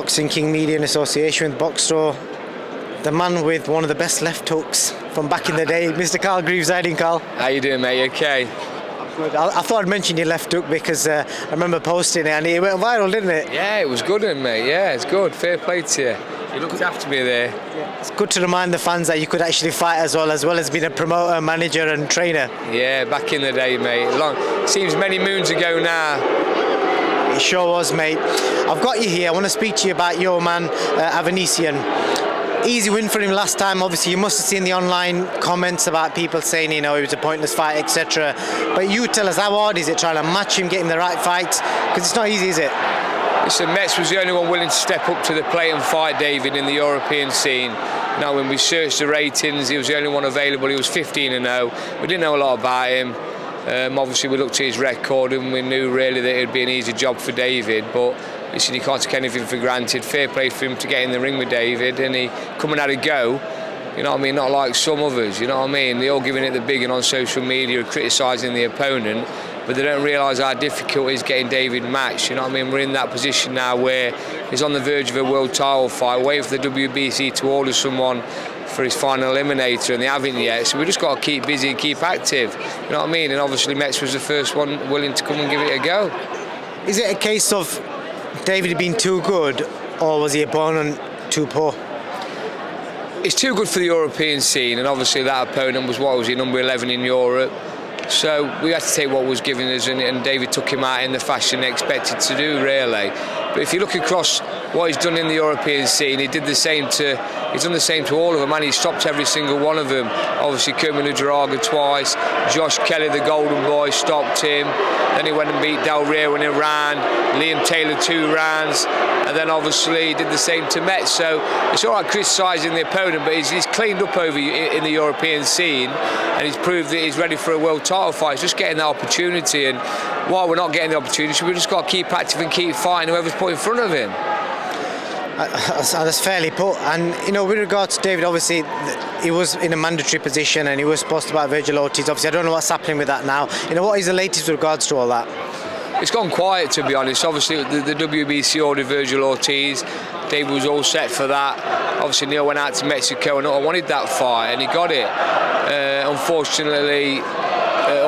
Boxing King Media in association with Box Store. The man with one of the best left hooks from back in the day, Mr. Carl Greaves. How you doing, Carl? How you doing, mate? You okay? Good. I thought I'd mention your left hook because I remember posting it and it went viral, didn't it? Yeah, it was good, mate. Yeah, it's good. Fair play to you. You looked after me there. Yeah. It's good to remind the fans that you could actually fight as well as being a promoter, manager and trainer. Yeah, back in the day, mate. Seems many moons ago now. It sure was, mate. I've got you here. I want to speak to you about your man, AVANESYAN. Easy win for him last time. Obviously, you must have seen the online comments about people saying, you know, it was a pointless fight, etc. But you tell us, how hard is it trying to match him, get him the right fights? Because it's not easy, is it? Listen, Metz was the only one willing to step up to the plate and fight David in the European scene. Now, when we searched the ratings, he was the only one available. He was 15-0. We didn't know a lot about him. Obviously, we looked at his record and we knew really that it would be an easy job for David. But listen, you can't take anything for granted. Fair play for him to get in the ring with David, and he coming out a go. You know what I mean? Not like some others. You know what I mean? They're all giving it the big and on social media, criticising the opponent, but they don't realise how difficult it is getting David matched. You know what I mean? We're in that position now where he's on the verge of a world title fight, waiting for the WBC to order someone for his final eliminator, and they haven't yet. So we just got to keep busy and keep active. You know what I mean? And obviously, Metz was the first one willing to come and give it a go. Is it a case of David being too good, or was he opponent too poor? It's too good for the European scene, and obviously that opponent was, what was he, number 11 in Europe. So we had to take what was given us, and David took him out in the fashion expected to do, really. But if you look across what he's done in the European scene, he's done the same to all of them, and he stopped every single one of them. Obviously, Kerman Udraga twice, Josh Kelly, the golden boy, stopped him. Then he went and beat Del Rio in Iran, Liam Taylor 2 rounds, and then obviously he did the same to Metz. So it's all right criticising the opponent, but he's cleaned up over in the European scene, and he's proved that he's ready for a world title fight. He's just getting that opportunity, and while we're not getting the opportunity, we've just got to keep active and keep fighting whoever's put in front of him. That's fairly put. And you know, with regards to David, obviously he was in a mandatory position and he was supposed to fight Virgil Ortiz. Obviously, I don't know what's happening with that now. You know, what is the latest with regards to all that? It's gone quiet, to be honest. Obviously, the WBC ordered Virgil Ortiz. David was all set for that. Obviously, Neil went out to Mexico and I wanted that fight, and he got it. Unfortunately,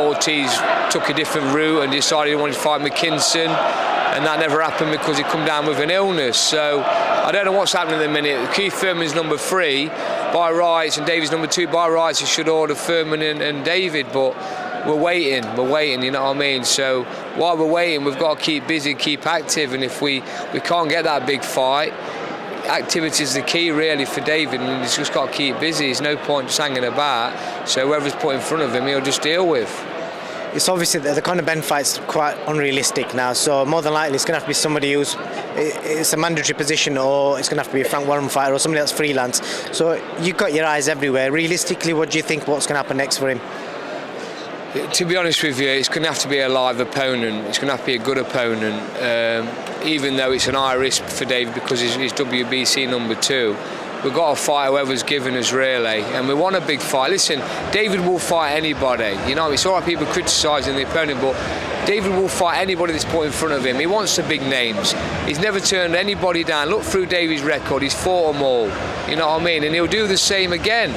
Ortiz took a different route and decided he wanted to fight McKinson, and that never happened because he come down with an illness. So I don't know what's happening at the minute. Keith Thurman's number 3 by rights, and David's number 2 by rights. He should order Thurman and David, but we're waiting, you know what I mean? So while we're waiting, we've got to keep busy, keep active, and if we can't get that big fight, activity is the key really for David, and he's just got to keep busy. There's no point just hanging about, so whoever's put in front of him, he'll just deal with. It's obviously the Conor Benn fight's quite unrealistic now, so more than likely it's going to have to be somebody who's it's a mandatory position, or it's going to have to be a Frank Warren fighter or somebody that's freelance. So you've got your eyes everywhere. Realistically, what do you think what's going to happen next for him? To be honest with you, it's going to have to be a live opponent. It's going to have to be a good opponent, even though it's an high risk for David because he's WBC number 2. We've got to fight whoever's given us, really, and we want a big fight. Listen, David will fight anybody. You know, it's all right people criticising the opponent, but David will fight anybody that's put in front of him. He wants the big names. He's never turned anybody down. Look through David's record, he's fought them all. You know what I mean? And he'll do the same again.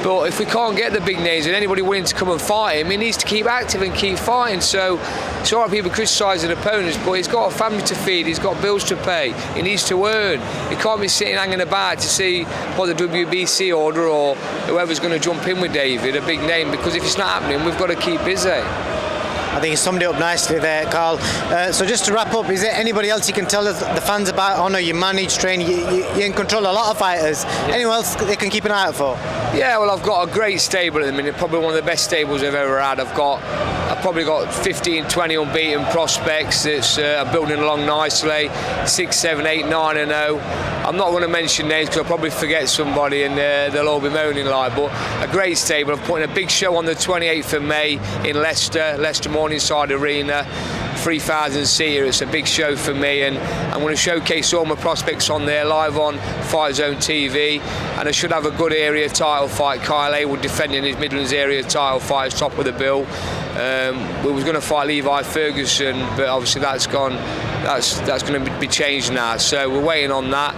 But if we can't get the big names and anybody willing to come and fight him, he needs to keep active and keep fighting. So it's all right people criticising opponents, but he's got a family to feed, he's got bills to pay, he needs to earn. He can't be sitting hanging about to see what the WBC order or whoever's going to jump in with David, a big name, because if it's not happening, we've got to keep busy. I think you summed it up nicely there, Carl. So just to wrap up, is there anybody else you can tell us, the fans about? I know you manage, train, you're in control of a lot of fighters. Yeah. Anyone else they can keep an eye out for? Yeah, well, I've got a great stable at the minute, probably one of the best stables I've ever had. I've probably got 15, 20 unbeaten prospects that's building along nicely, 6, 7, 8, 9 and 0. I'm not going to mention names because I'll probably forget somebody and they'll all be moaning like, but a great stable. I've put in a big show on the 28th of May in Leicester Morningside Arena, 3,000 seater. It's a big show for me, and I'm going to showcase all my prospects on there live on Fight Zone TV, and I should have a good area title fight. Kyle Haywood defending his Midlands area title fight, top of the bill. We was going to fight Levi Ferguson, but obviously that's going to be changed now. So we're waiting on that.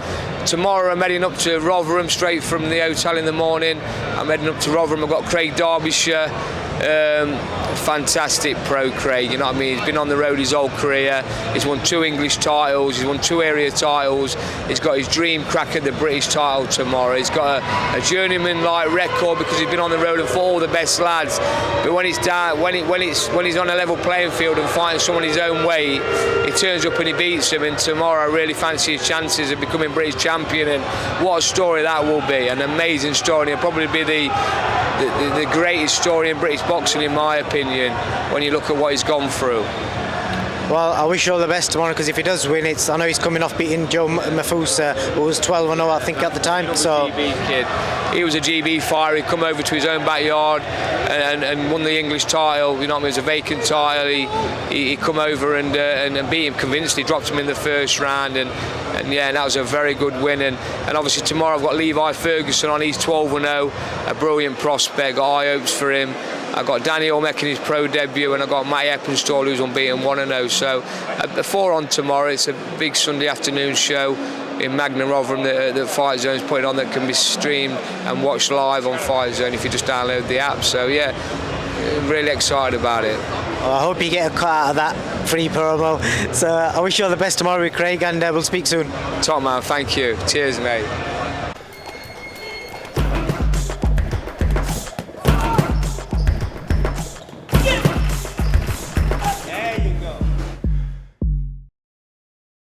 Tomorrow I'm heading up to Rotherham straight from the hotel in the morning. I'm heading up to Rotherham. I've got Craig Derbyshire. Fantastic pro Craig, you know what I mean? He's been on the road his whole career. He's won 2 English titles, he's won 2 area titles. He's got his dream crack at the British title tomorrow. He's got a journeyman-like record because he's been on the road and fought all the best lads. But when it's down, when he's on a level playing field and fighting someone his own weight, he turns up and he beats him. And tomorrow I really fancy his chances of becoming British champion. And what a story that will be! An amazing story. It'll probably be the greatest story in British boxing, in my opinion, when you look at what he's gone through. Well, I wish you all the best tomorrow, because if he does win, I know he's coming off beating Joe Mafusa, who was 12-0, I think, at the time. So GB kid. He was a GB fighter. He come over to his own backyard and won the English title. You know what I mean? It was a vacant title. He come over and beat him convincingly. Dropped him in the first round, and yeah, that was a very good win. And obviously tomorrow I've got Levi Ferguson on. He's 12-0, a brilliant prospect. Got high hopes for him. I've got Danny Orr making his pro debut, and I've got Matty Eppenstall, who's unbeaten 1-0. So 4 on tomorrow. It's a big Sunday afternoon show in Magnum Rotherham that Fight Zone's putting on, that can be streamed and watched live on Fight Zone if you just download the app. So yeah, really excited about it. Well, I hope you get a cut out of that free promo. So I wish you all the best tomorrow with Craig, and we'll speak soon. Top man, thank you. Cheers, mate.